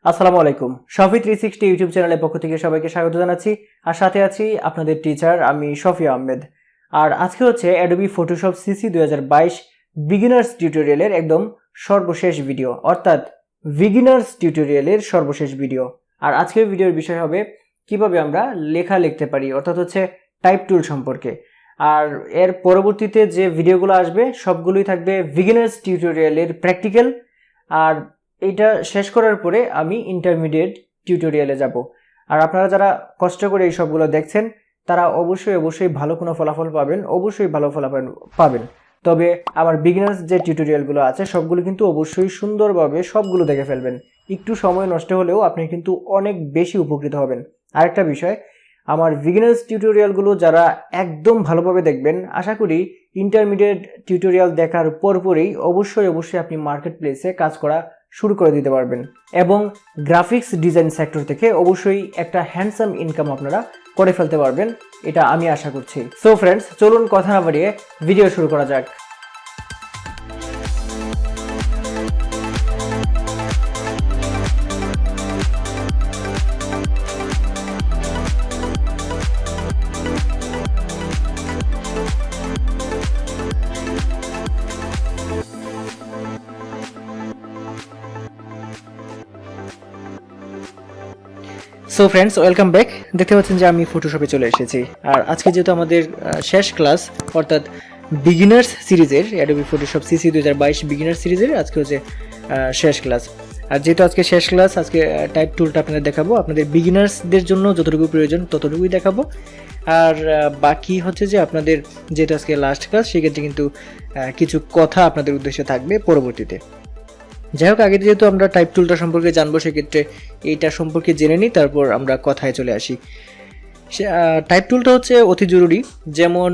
আসসালামু আলাইকুম। সাফি 360 ইউটিউব চ্যানেলের পক্ষ থেকে সবাইকে স্বাগত জানাচ্ছি। আর সাথে আছি আপনাদের টিচার আমি সাফি আহমেদ। আর আজকে হচ্ছে অ্যাডোবি ফটোশপ সিসি 2022 বিগিনার্স টিউটোরিয়ালের একদম সর্বশেষ ভিডিও, অর্থাৎ বিগিনার্স টিউটোরিয়ালের সর্বশেষ ভিডিও। আর আজকের ভিডিওর বিষয় হবে কিভাবে আমরা লেখা লিখতে পারি, অর্থাৎ হচ্ছে টাইপ টুল সম্পর্কে। আর এর পরবর্তীতে যে ভিডিওগুলো আসবে সবগুলোই থাকবে বিগিনার্স টিউটোরিয়ালের প্র্যাকটিক্যাল। আর এটা শেষ করার পরে আমি ইন্টারমিডিয়েট টিউটোরিয়ালে যাব। আর আপনারা যারা কষ্ট করে এই সবগুলো দেখছেন তারা অবশ্যই ভালো কোনো ফলাফল পাবেন, অবশ্যই ভালো ফলাফল পাবেন। তবে আমার বিগিনার্স যে টিউটোরিয়ালগুলো আছে সবগুলো কিন্তু অবশ্যই সুন্দরভাবে সবগুলো দেখে ফেলবেন। একটু সময় নষ্ট হলেও আপনি কিন্তু অনেক বেশি উপকৃত হবেন। আরেকটা বিষয়, আমার বিগিনার্স টিউটোরিয়ালগুলো যারা একদম ভালোভাবে দেখবেন, আশা করি ইন্টারমিডিয়েট টিউটোরিয়াল দেখার পরপরই অবশ্যই আপনি মার্কেট প্লেসে কাজ করা শুরু করে দিতে পারবেন এবং গ্রাফিক্স ডিজাইন সেক্টর থেকে অবশ্যই একটা হ্যান্ডসাম ইনকাম আপনারা করে ফেলতে পারবেন, এটা আমি আশা করছি। সো ফ্রেন্ডস, চলুন কথা না বাড়িয়ে ভিডিও শুরু করা যাক। So friends, welcome back. দেখতে পাচ্ছেন যে আমি ফটোশপে চলে এসেছি। আর আজকে যেহেতু আমাদের শেষ ক্লাস, অর্থাৎ বিগিনার্স সিরিজের অ্যাডোবি ফটোশপ সিসি 2022 বিগিনার্স সিরিজের আজকে হচ্ছে শেষ ক্লাস। আর যেহেতু আজকে শেষ ক্লাস, আজকে টাইপ টুলটা আপনাদের দেখাবো। আপনাদের বিগিনার্সদের জন্য যতটুকু প্রয়োজন ততটুকুই দেখাবো। আর বাকি হচ্ছে যে আপনাদের যেহেতু আজকে লাস্ট ক্লাস, সেক্ষেত্রে কিন্তু কিছু কথা আপনাদের উদ্দেশ্যে থাকবে পরবর্তীতে। যাই হোক, আগে যেহেতু আমরা টাইপ টুলটা সম্পর্কে জানবো, সেক্ষেত্রে এইটা সম্পর্কে জেনে নিই, তারপর আমরা কথায় চলে আসি। টাইপ টুলটা হচ্ছে অতি জরুরি। যেমন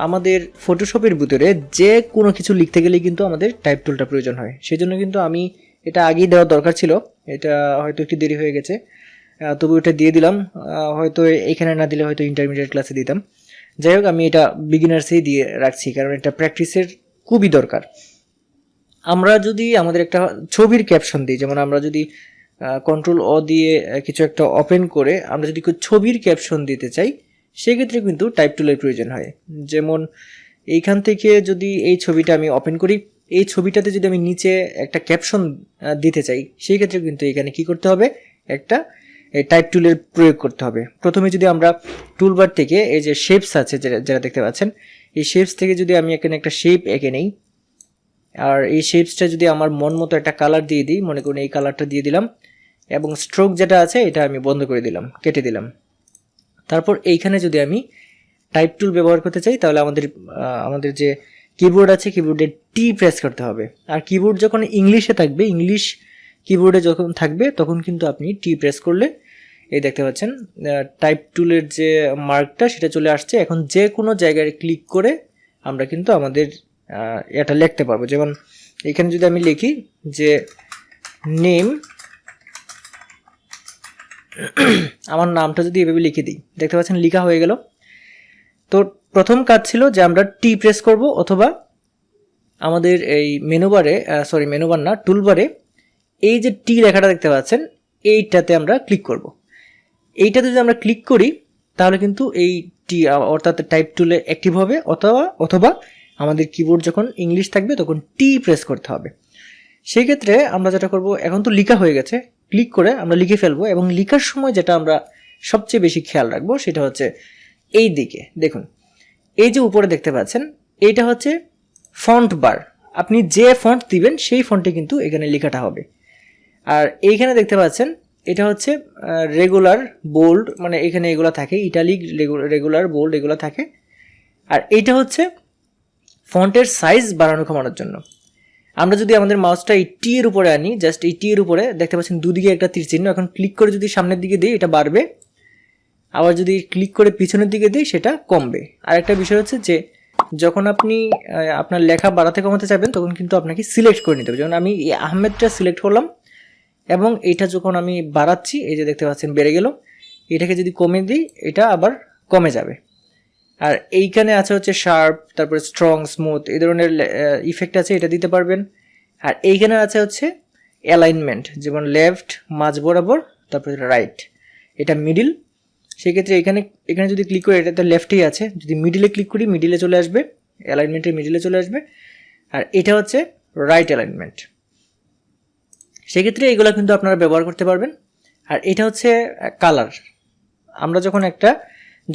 আমাদের ফটোশপের ভিতরে যে কোনো কিছু লিখতে গেলে কিন্তু আমাদের টাইপ টুলটা প্রয়োজন হয়। সেই জন্য কিন্তু আমি এটা আগেই দেওয়ার দরকার ছিল, এটা হয়তো একটু দেরি হয়ে গেছে, তবু এটা দিয়ে দিলাম। হয়তো এখানে না দিলে হয়তো ইন্টারমিডিয়েট ক্লাসে দিতাম। যাই হোক, আমি এটা বিগিনার্সেই দিয়ে রাখছি, কারণ এটা প্র্যাকটিসের খুবই দরকার। আমরা যদি আমাদের একটা ছবির ক্যাপশন দিই, যেমন আমরা যদি কন্ট্রোল অ দিয়ে কিছু একটা ওপেন করে আমরা যদি ছবির ক্যাপশন দিতে চাই, সেক্ষেত্রে কিন্তু টাইপ টুলের প্রয়োজন হয়। যেমন এইখান থেকে যদি এই ছবিটা আমি ওপেন করি, এই ছবিটাতে যদি আমি নিচে একটা ক্যাপশন দিতে চাই, সেই ক্ষেত্রে কিন্তু এখানে কি করতে হবে, একটা টাইপ টুলের প্রয়োগ করতে হবে। প্রথমে যদি আমরা টুলবার থেকে এই যে শেপস আছে যারা দেখতে পাচ্ছেন, এই শেপস থেকে যদি আমি এখানে একটা শেপ এঁকে নেই, আর এই শেপসটা যদি আমার মন মতো একটা কালার দিয়ে দিই, মনে করুন এই কালারটা দিয়ে দিলাম, এবং স্ট্রোক যেটা আছে এটা আমি বন্ধ করে দিলাম, কেটে দিলাম। তারপর এইখানে যদি আমি টাইপ টুল ব্যবহার করতে চাই, তাহলে আমাদের যে কিবোর্ড আছে, কিবোর্ডে টি প্রেস করতে হবে। আর কিবোর্ড যখন ইংলিশে থাকবে, ইংলিশ কিবোর্ডে যখন থাকবে, তখন কিন্তু আপনি টি প্রেস করলে এই দেখতে পাচ্ছেন টাইপ টুলের যে মার্কটা সেটা চলে আসছে। এখন যে কোনো জায়গায় ক্লিক করে আমরা কিন্তু আমাদের এটা লিখতে পারবো। যেমন এখানে যদি আমি লিখি যে নেম, আমার নামটা যদি এভাবে লিখে দিই, দেখতে পাচ্ছেন লেখা হয়ে গেল। তো প্রথম কাজ ছিল যে আমরা টি প্রেস করব, অথবা আমাদের এই মেনুবারে মেনুবার না, টুলবারে এই যে টি লেখাটা দেখতে পাচ্ছেন, এইটাতে আমরা ক্লিক করব। এইটাতে যদি আমরা ক্লিক করি তাহলে কিন্তু এই টি অর্থাৎ টাইপ টুলে অ্যাক্টিভ হবে, অথবা আমাদের কিবোর্ড যখন ইংলিশ থাকবে তখন টি প্রেস করতে হবে। সেই ক্ষেত্রে আমরা যেটা করব, এখন তো লেখা হয়ে গেছে, ক্লিক করে আমরা লিখে ফেলবো। এবং লেখার সময় যেটা আমরা সবচেয়ে বেশি খেয়াল রাখবো সেটা হচ্ছে এই দিকে দেখুন, এই যে উপরে দেখতে পাচ্ছেন, এইটা হচ্ছে ফন্ট বার। আপনি যে ফন্ট দিবেন সেই ফন্টে কিন্তু এখানে লেখাটা হবে। আর এইখানে দেখতে পাচ্ছেন এটা হচ্ছে রেগুলার বোল্ড, মানে এখানে এগুলো থাকে, ইটালিক, রেগুলার বোল্ড এগুলো থাকে। আর এইটা হচ্ছে ফন্টের সাইজ বাড়ানো কমানোর জন্য। আমরা যদি আমাদের মাউসটা এই টি এর উপরে আনি, জাস্ট এই টি এর উপরে দেখতে পাচ্ছেন দুদিকে একটা তীর চিহ্ন, এখন ক্লিক করে যদি সামনের দিকে দিই এটা বাড়বে, আবার যদি ক্লিক করে পিছনের দিকে দিই সেটা কমবে। আর একটা বিষয় হচ্ছে যে যখন আপনি আপনার লেখা বাড়াতে কমাতে চাইবেন, তখন কিন্তু আপনাকে সিলেক্ট করে নিতে হবে। যেমন আমি এই আহমেদটা সিলেক্ট করলাম, এবং এটা যখন আমি বাড়াচ্ছি, এই যে দেখতে পাচ্ছেন বেড়ে গেল। এটাকে যদি কমে দিই এটা আবার কমে যাবে। আর এইখানে আছে হচ্ছে শার্প, তারপরে স্ট্রং, স্মুথ, এই ধরনের ইফেক্ট আছে, এটা দিতে পারবেন। আর এইখানে আছে হচ্ছে অ্যালাইনমেন্ট, যেমন লেফট মাঝ বরাবর, তারপর রাইট, এটা মিডিল। সেক্ষেত্রে এখানে এখানে যদি ক্লিক করি, এটা তো লেফটেই আছে, যদি মিডিলে ক্লিক করি মিডিলে চলে আসবে, অ্যালাইনমেন্টের মিডিলে চলে আসবে। আর এটা হচ্ছে রাইট অ্যালাইনমেন্ট। সেক্ষেত্রে এইগুলো কিন্তু আপনারা ব্যবহার করতে পারবেন। আর এটা হচ্ছে কালার। আমরা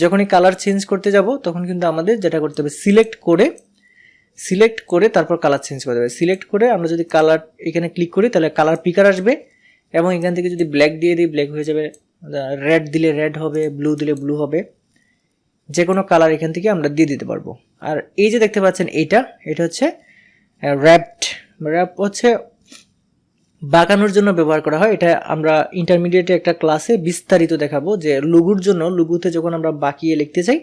যখনই কালার চেঞ্জ করতে যাব তখন কিন্তু আমাদের যেটা করতে হবে, সিলেক্ট করে তারপর কালার চেঞ্জ করতে হবে। সিলেক্ট করে আমরা যদি কালার এখানে ক্লিক করি তাহলে কালার পিকার আসবে, এবং এখান থেকে যদি ব্ল্যাক দিয়ে দিই ব্ল্যাক হয়ে যাবে, রেড দিলে রেড হবে, ব্লু দিলে ব্লু হবে, যে কোনো কালার এখান থেকে আমরা দিয়ে দিতে পারবো। আর এই যে দেখতে পাচ্ছেন এটা হচ্ছে র্যাপ হচ্ছে বাঁকানোর জন্য ব্যবহার করা হয়। এটা আমরা ইন্টারমিডিয়েটে একটা ক্লাসে বিস্তারিত দেখাবো, যে লঘুর জন্য লঘুতে যখন আমরা বাঁকিয়ে লিখতে চাই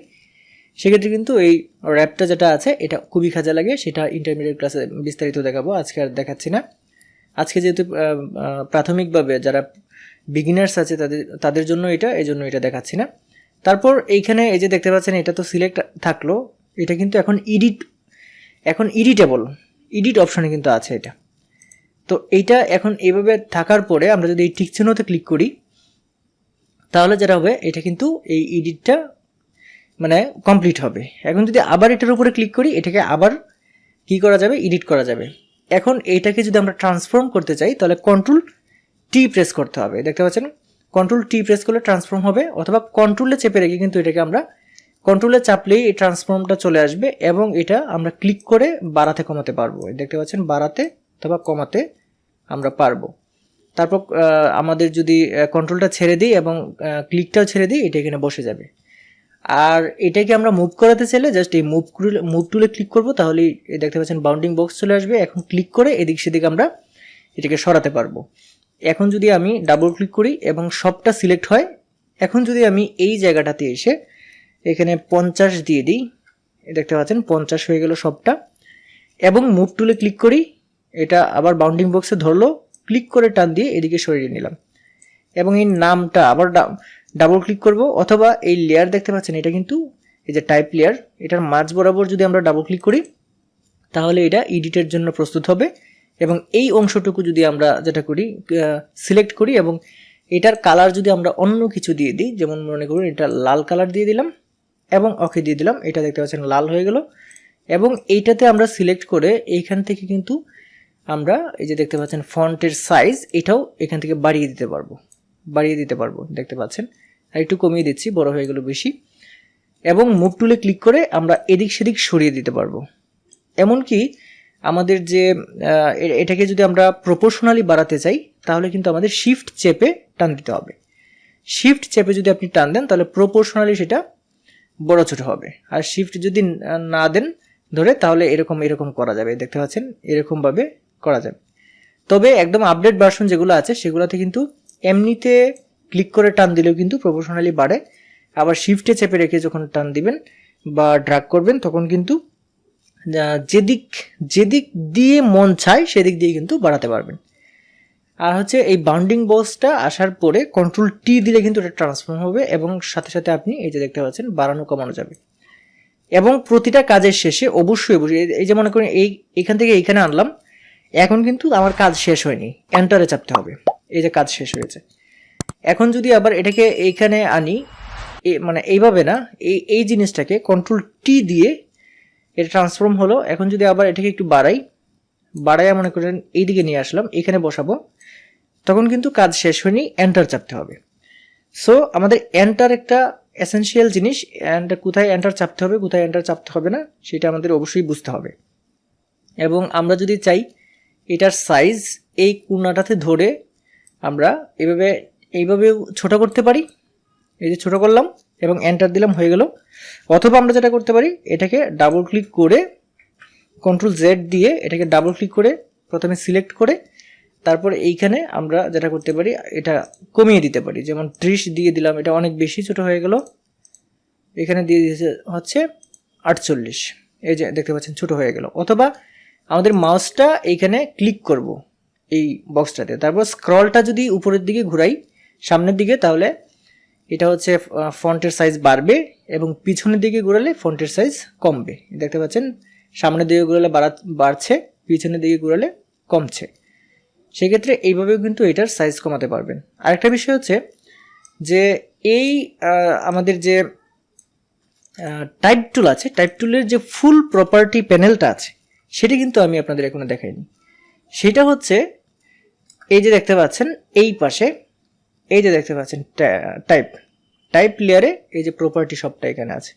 সেক্ষেত্রে কিন্তু এই র্যাপটা যেটা আছে এটা খুবই কাজে লাগে, সেটা ইন্টারমিডিয়েট ক্লাসে বিস্তারিত দেখাবো, আজকে আর দেখাচ্ছি না। আজকে যেহেতু প্রাথমিকভাবে যারা বিগিনার্স আছে তাদের জন্য এই জন্য এটা দেখাচ্ছি না। তারপর এইখানে এই যে দেখতে পাচ্ছেন এটা তো সিলেক্ট থাকলো, এটা কিন্তু এখন এডিট অপশনে কিন্তু আছে এটা। তো এইটা এখন এইভাবে থাকার পরে আমরা যদি এই টিক চিহ্নতে ক্লিক করি তাহলে যেটা হবে, এটা কিন্তু এই এডিটটা মানে কমপ্লিট হবে। এখন যদি আবার এটার উপরে ক্লিক করি, এটাকে আবার কি করা যাবে, এডিট করা যাবে। এখন এইটাকে যদি আমরা ট্রান্সফর্ম করতে চাই তাহলে কন্ট্রোল টি প্রেস করতে হবে, দেখতে পাচ্ছেন কন্ট্রোল টি প্রেস করলে ট্রান্সফর্ম হবে, অথবা কন্ট্রোলে চেপে রেখে কিন্তু এটাকে আমরা কন্ট্রোলে চাপলেই এই ট্রান্সফর্মটা চলে আসবে, এবং এটা আমরা ক্লিক করে বাড়াতে কমাতে পারবো, দেখতে পাচ্ছেন বাড়াতে অথবা কমাতে আমরা পারবো। তারপর আমাদের যদি কন্ট্রোলটা ছেড়ে দিই এবং ক্লিকটাও ছেড়ে দিই, এটা এখানে বসে যাবে। আর এটাকে আমরা মুভ করাতে চাইলে জাস্ট এই মুভ টুলে ক্লিক করব, তাহলেই দেখতে পাচ্ছেন বাউন্ডিং বক্স চলে আসবে। এখন ক্লিক করে এদিক সেদিক আমরা এটাকে সরাতে পারবো। এখন যদি আমি ডাবল ক্লিক করি এবং সবটা সিলেক্ট হয়, এখন যদি আমি এই জায়গাটাতে এসে এখানে 50 দিয়ে দিই, দেখতে পাচ্ছেন 50 হয়ে গেল সবটা, এবং মুভ টুলে ক্লিক করি, এটা আবার বাউন্ডিং বক্সে ধরলো, ক্লিক করে টান দিয়ে এদিকে সরিয়ে নিলাম, এবং এই নামটা আবার ডাবল ক্লিক করব, অথবা এই লেয়ার দেখতে পাচ্ছেন এটা কিন্তু এই যে টাইপ লেয়ার, এটার মাঝ বরাবর যদি আমরা ডাবল ক্লিক করি তাহলে এটা এডিটের জন্য প্রস্তুত হবে। এবং এই অংশটুকু যদি আমরা যেটা করি সিলেক্ট করি, এবং এটার কালার যদি আমরা অন্য কিছু দিয়ে দিই, যেমন মনে করুন এটা লাল কালার দিয়ে দিলাম এবং ওকে দিয়ে দিলাম, এটা দেখতে পাচ্ছেন লাল হয়ে গেল। এবং এইটাতে আমরা সিলেক্ট করে এইখান থেকে কিন্তু আমরা এই যে দেখতে পাচ্ছেন ফন্টের সাইজ, এটাও এখান থেকে বাড়িয়ে দিতে পারবো, দেখতে পাচ্ছেন। আর একটু কমিয়ে দিচ্ছি, বড় হয়ে গেল বেশি। এবং মুভ টুলে ক্লিক করে আমরা এদিক সেদিক সরিয়ে দিতে পারবো। এমনকি আমাদের যে এটাকে যদি আমরা প্রপোর্শনালি বাড়াতে চাই তাহলে কিন্তু আমাদের শিফট চেপে টান দিতে হবে। শিফট চেপে যদি আপনি টান দেন তাহলে প্রপোর্শনালি সেটা বড় ছোট হবে। আর শিফট যদি না দেন ধরে, তাহলে এরকম করা যাবে, দেখতে পাচ্ছেন এরকমভাবে করা যাবে। তবে একদম আপডেট ভার্সন যেগুলো আছে সেগুলোতে কিন্তু এমনিতে ক্লিক করে টান দিলেও কিন্তু প্রপোর্শনালি বাড়ে। আবার শিফটে চেপে রেখে যখন টান দিবেন বা ড্র্যাগ করবেন তখন কিন্তু যেদিক দিয়ে মন চায় সেদিক দিয়ে কিন্তু বাড়াতে পারবেন। আর হচ্ছে এই বাউন্ডিং বক্সটা আসার পরে কন্ট্রোল টি দিলে কিন্তু এটা ট্রান্সফর্ম হবে, এবং সাথে সাথে আপনি এই যে দেখতে পাচ্ছেন বাড়ানো কমানো যাবে। এবং প্রতিটা কাজের শেষে অবশ্যই এই যে মনে করেন এইখান থেকে এইখানে আনলাম, এখন কিন্তু আমার কাজ শেষ হয়নি, এন্টারে চাপতে হবে, এই যে কাজ শেষ হয়েছে। এখন যদি আবার এটাকে এইখানে আনি, মানে এইভাবে না, এই জিনিসটাকে কন্ট্রোল টি দিয়ে এটা ট্রান্সফর্ম হলো। এখন যদি আবার এটাকে একটু বাড়াই মনে করেন এইদিকে নিয়ে আসলাম, এখানে বসাবো, তখন কিন্তু কাজ শেষ হয়নি, এন্টার চাপতে হবে। সো আমাদের এন্টার একটা এসেনশিয়াল জিনিস, কোথায় এন্টার চাপতে হবে কোথায় এন্টার চাপতে হবে না সেটা আমাদের অবশ্যই বুঝতে হবে। এবং আমরা যদি চাই এটার সাইজ এই কোণাটাতে ধরে আমরা এইভাবেও ছোট করতে পারি, এই যে ছোট করলাম এবং এন্টার দিলাম, হয়ে গেল। অথবা আমরা যেটা করতে পারি, এটাকে ডাবল ক্লিক করে কন্ট্রোল জেড দিয়ে এটাকে ডাবল ক্লিক করে প্রথমে সিলেক্ট করে তারপর এইখানে আমরা যেটা করতে পারি, এটা কমিয়ে দিতে পারি। যেমন 30 দিয়ে দিলাম, এটা অনেক বেশি ছোট হয়ে গেল, এখানে দিয়ে দিয়েছে হচ্ছে 48, এই যে দেখতে পাচ্ছেন ছোট হয়ে গেল। অথবা আমাদের মাউসটা এইখানে ক্লিক করব এই বক্সটাতে, তারপর স্ক্রলটা যদি উপরের দিকে ঘুরাই সামনের দিকে, তাহলে এটা হচ্ছে ফন্টের সাইজ বাড়বে, এবং পিছনের দিকে ঘোরালে ফন্টের সাইজ কমবে। দেখতে পাচ্ছেন সামনের দিকে ঘোরালে বাড়ছে, পিছনের দিকে ঘোরালে কমছে। সেক্ষেত্রে এইভাবেও কিন্তু এটার সাইজ কমাতে পারবেন। আরেকটা বিষয় হচ্ছে যে এই আমাদের যে টাইপ টুল আছে, টাইপ টুলের যে ফুল প্রপার্টি প্যানেলটা আছে সেটা কিন্তু আমি আপনাদের এখনো দেখাইনি। সেটা হচ্ছে এই যে দেখতে পাচ্ছেন এই পাশে, এই যে দেখতে পাচ্ছেন টাইপ লেয়ারে এই যে প্রপার্টি সবটা এখানে আছে,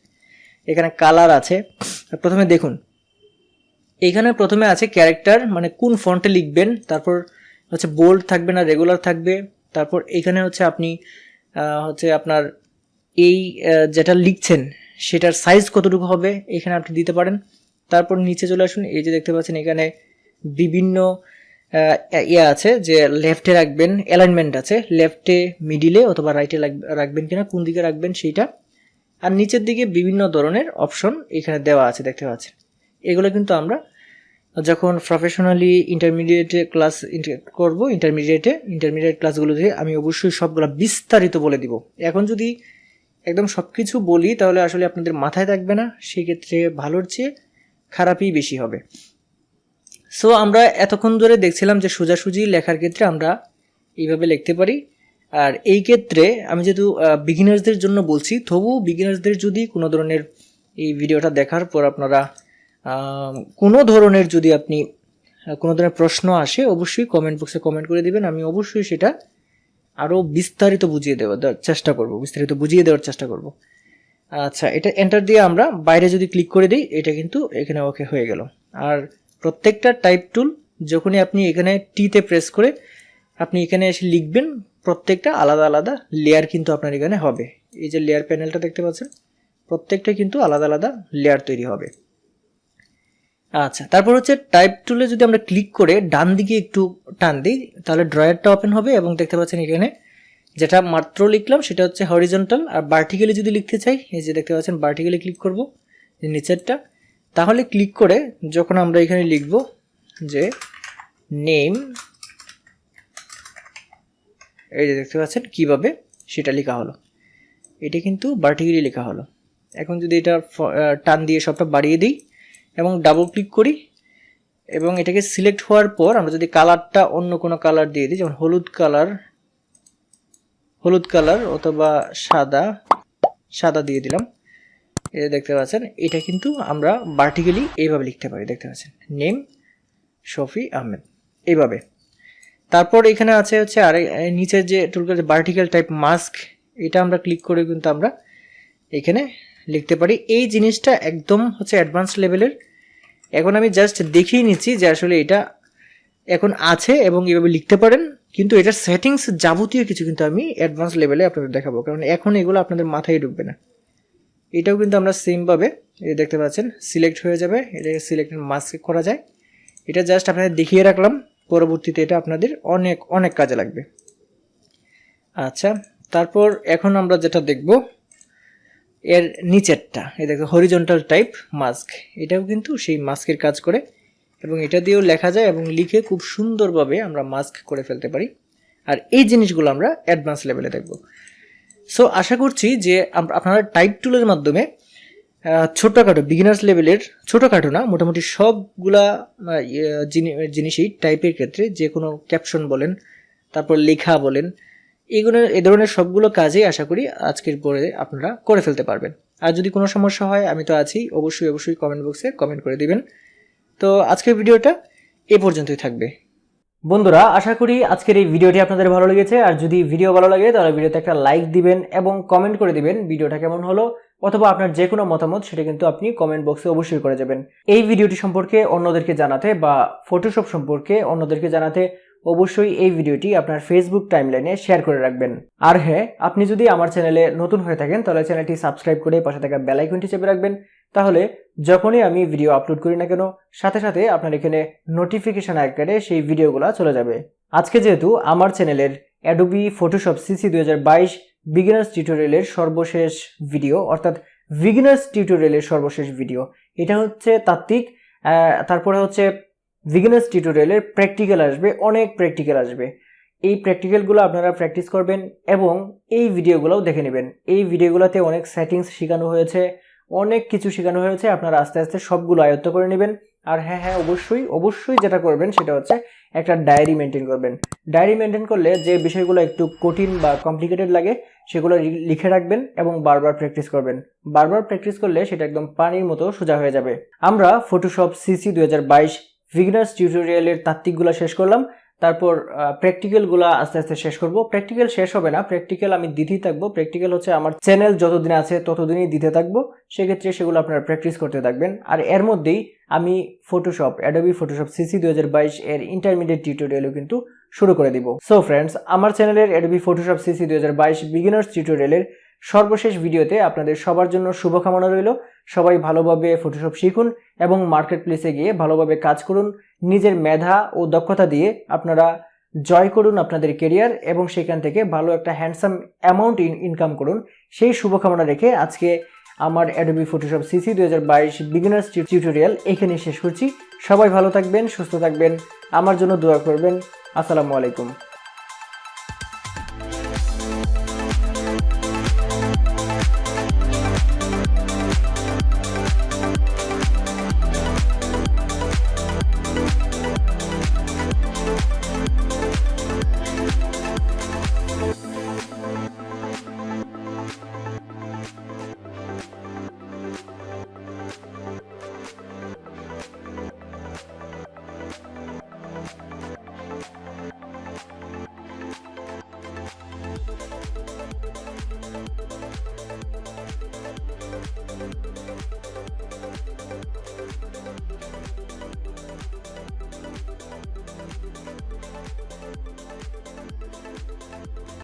এখানে কালার আছে। প্রথমে দেখুন এখানে প্রথমে আছে ক্যারেক্টার, মানে কোন ফন্টে লিখবেন, তারপর হচ্ছে বোল্ড থাকবে না রেগুলার থাকবে, তারপর এখানে হচ্ছে আপনি হচ্ছে আপনার এই যেটা লিখছেন সেটার সাইজ কতটুকু হবে এখানে আপনি দিতে পারেন। তারপর নিচে চলে আসুন, এই যে দেখতে পাচ্ছেন এখানে বিভিন্ন ইয়ে আছে যে লেফটে রাখবেন, অ্যালাইনমেন্ট আছে লেফটে, মিডিলে অথবা রাইটে রাখবেন কিনা, কোন দিকে রাখবেন সেইটা। আর নিচের দিকে বিভিন্ন ধরনের অপশন এখানে দেওয়া আছে দেখতে পাচ্ছেন। এগুলো কিন্তু আমরা যখন প্রফেশনালি ইন্টারমিডিয়েটে ক্লাস করব, ইন্টারমিডিয়েট ক্লাসগুলোতে আমি অবশ্যই সবগুলো বিস্তারিত বলে দিব। এখন যদি একদম সব কিছু বলি তাহলে আসলে আপনাদের মাথায় থাকবে না, সেক্ষেত্রে ভালোর চেয়ে খারাপই বেশি হবে। সো আমরা এতক্ষণ ধরে দেখছিলাম যে সোজাসুজি লেখার ক্ষেত্রে আমরা এইভাবে লিখতে পারি। আর এই ক্ষেত্রে আমি যেহেতু বিগিনার্সদের জন্য বলছি, তবু বিগিনার্সদের যদি কোনো ধরনের এই ভিডিওটা দেখার পর আপনারা কোনো ধরনের যদি আপনি কোনো ধরনের প্রশ্ন আসে অবশ্যই কমেন্ট বক্সে কমেন্ট করে দিবেন, আমি অবশ্যই সেটা আরও বিস্তারিত বুঝিয়ে দেওয়ার চেষ্টা করব। আচ্ছা, এটা এন্টার দিয়ে আমরা বাইরে যদি ক্লিক করে দিই এটা কিন্তু এখানে ওকে হয়ে গেল। আর প্রত্যেকটা টাইপ টুল যখনই আপনি এখানে টিতে প্রেস করে আপনি এখানে এসে লিখবেন, প্রত্যেকটা আলাদা আলাদা লেয়ার কিন্তু আপনার এখানে হবে। এই যে লেয়ার প্যানেলটা দেখতে পাচ্ছেন, প্রত্যেকটা কিন্তু আলাদা আলাদা লেয়ার তৈরি হবে। আচ্ছা, তারপর হচ্ছে টাইপ টুলে যদি আমরা ক্লিক করে ডান দিকে একটু টান দিই তাহলে ড্রয়ারটা ওপেন হবে এবং দেখতে পাচ্ছেন এখানে যেটা মাত্র লিখলাম সেটা হচ্ছে হরিজন্টাল। আর ভার্টিক্যালি যদি লিখতে চাই এই যে দেখতে পাচ্ছেন ভার্টিক্যালি ক্লিক করব নিচেরটা, তাহলে ক্লিক করে যখন আমরা এখানে লিখব যে নেম, এই যে দেখতে পাচ্ছেন কিভাবে সেটা লেখা হলো, এটা কিন্তু ভার্টিক্যালি লেখা হলো। এখন যদি এটা টান দিয়ে সবটা বাড়িয়ে দিই এবং ডাবল ক্লিক করি এবং এটাকে সিলেক্ট হওয়ার পর আমরা যদি কালারটা অন্য কোনো কালার দিয়ে দিই, যেমন হলুদ কালার অথবা সাদা দিয়ে দিলাম, এটা দেখতে পাচ্ছেন এটা কিন্তু আমরা ভার্টিক্যালি এইভাবে লিখতে পারি। দেখতে পাচ্ছেন নেম শফি আহমেদ এইভাবে। তারপর এখানে আছে হচ্ছে আর নিচের যে টুলকার ভার্টিক্যাল টাইপ মাস্ক, এটা আমরা ক্লিক করে কিন্তু আমরা এখানে লিখতে পারি। এই জিনিসটা একদম হচ্ছে অ্যাডভান্স লেভেলের। এখন আমি জাস্ট দেখিয়ে নিচ্ছি যে আসলে এটা এখন আছে এবং এইভাবে লিখতে পারেন, কিন্তু এটার সেটিংস যাবতীয় কিছু কিন্তু আমি অ্যাডভান্স লেভেলে আপনাদের দেখাবো, কারণ এখন এগুলো আপনাদের মাথায় ঢুকবে না। এটাও কিন্তু আমরা সেমভাবে এই দেখতে পাচ্ছেন সিলেক্ট হয়ে যাবে, এটাকে সিলেক্ট মাস্ক করা যায়। এটা জাস্ট আপনাদের দেখিয়ে রাখলাম, পরবর্তীতে এটা আপনাদের অনেক অনেক কাজে লাগবে। আচ্ছা, তারপর এখন আমরা যেটা দেখব এর নিচেরটা, এই দেখো হরিজন্টাল টাইপ মাস্ক, এটাও কিন্তু সেই মাস্কের কাজ করে এবং এটা দিয়েও লেখা যায় এবং লিখে খুব সুন্দরভাবে আমরা মাস্ক করে ফেলতে পারি। আর এই জিনিসগুলো আমরা অ্যাডভান্স লেভেলে দেখব। সো আশা করছি যে আপনারা টাইপ টুলের মাধ্যমে ছোটোখাটো বিগিনার্স লেভেলের, ছোটোখাটো না মোটামুটি সবগুলা জিনিসই টাইপের ক্ষেত্রে, যে কোনো ক্যাপশন বলেন তারপর লেখা বলেন, এই ধরনের সবগুলো কাজেই আশা করি আজকের পরে আপনারা করে ফেলতে পারবেন। আর যদি কোনো সমস্যা হয় আমি তো আছি, অবশ্যই কমেন্ট বক্সে কমেন্ট করে দিবেন। তো আজকের ভিডিওটা এ পর্যন্তই থাকবে। বন্ধুরা, আশা করি আজকের এই ভিডিওটি আপনাদের ভালো লেগেছে। আর যদি ভিডিও ভালো লাগে তাহলে ভিডিওতে একটা লাইক দিবেন এবং কমেন্ট করে দিবেন ভিডিওটা কেমন হলো, অথবা আপনার যে কোনো মতামত সেটা কিন্তু আপনি কমেন্ট বক্সে অবশ্যই করে যাবেন। এই ভিডিওটি সম্পর্কে অন্যদেরকে জানাতে বা ফটোশপ সম্পর্কে অন্যদেরকে জানাতে অবশ্যই এই ভিডিওটি আপনার ফেসবুক টাইমলাইনে শেয়ার করে রাখবেন। আর হ্যাঁ, আপনি যদি আমার চ্যানেলে নতুন হয়ে থাকেন তাহলে চ্যানেলটি সাবস্ক্রাইব করে পাশে থাকা বেল আইকনটি চেপে রাখবেন, তাহলে যখনই আমি ভিডিও আপলোড করি না কেন সাথে সাথে আপনার এখানে নোটিফিকেশন আকারে সেই ভিডিওগুলো চলে যাবে। আজকে যেহেতু আমার চ্যানেলের অ্যাডোবি ফটোশপ সিসি 2022 বিগিনার্স টিউটোরিয়ালের সর্বশেষ ভিডিও, অর্থাৎ বিগিনার্স টিউটোরিয়ালের সর্বশেষ ভিডিও, এটা হচ্ছে তাত্ত্বিক। তারপরে হচ্ছে বিগিনার্স টিউটোরিয়ালের প্র্যাকটিক্যাল আসবে, অনেক প্র্যাকটিক্যাল আসবে। এই প্র্যাকটিক্যালগুলো আপনারা প্র্যাকটিস করবেন এবং এই ভিডিওগুলোও দেখে নেবেন। এই ভিডিওগুলোতে অনেক সেটিংস শেখানো হয়েছে, অনেক কিছু শেখানো হয়েছে, আপনারা আস্তে আস্তে সবগুলো আয়ত্ত করে নেবেন আর হ্যাঁ অবশ্যই অবশ্যই যেটা করবেন সেটা হচ্ছে একটা ডায়েরি মেনটেন করবেন। ডায়েরি মেনটেন করলে যে বিষয়গুলো একটু কঠিন বা কমপ্লিকেটেড লাগে সেগুলো লিখে রাখবেন এবং বারবার প্র্যাকটিস করবেন। বারবার প্র্যাকটিস করলে সেটা একদম পানির মতো সোজা হয়ে যাবে। আমরা ফটোশপ সিসি 2022 বিগিনার্স টিউটোরিয়ালের তাত্ত্বিকগুলো শেষ করলাম, তারপর প্র্যাকটিক্যালগুলো আস্তে আস্তে শেষ করব। প্র্যাকটিক্যাল শেষ হবে না, প্র্যাকটিক্যাল আমি দিতেই থাকবো। প্র্যাকটিক্যাল হচ্ছে আমার চ্যানেল যতদিন আছে ততদিনই দিতে থাকবো, সেক্ষেত্রে সেগুলো আপনারা প্র্যাকটিস করতে থাকবেন। আর এর মধ্যেই আমি ফটোশপ অ্যাডোবি ফটোশপ সিসি 2022 এর ইন্টারমিডিয়েট টিউটোরিয়ালও কিন্তু শুরু করে দিব। সো ফ্রেন্ডস, আমার চ্যানেলের অ্যাডোবি ফটোশপ সিসি 2022 বিগিনার্স টিউটোরিয়ালের সর্বশেষ ভিডিওতে আপনাদের সবার জন্য শুভকামনা রইল। সবাই ভালোভাবে ফটোশপ শিখুন এবং মার্কেট প্লেসে গিয়ে ভালোভাবে কাজ করুন। নিজের মেধা ও দক্ষতা দিয়ে আপনারা জয় করুন আপনাদের কেরিয়ার এবং সেখান থেকে ভালো একটা হ্যান্ডসাম অ্যামাউন্ট ইনকাম করুন, সেই শুভকামনা রেখে আজকে আমার Adobe Photoshop CC 2022 beginners tutorial এখানে শেষ করছি। সবাই ভালো থাকবেন, সুস্থ থাকবেন, আমার জন্য দোয়া করবেন। আসসালামু আলাইকুম।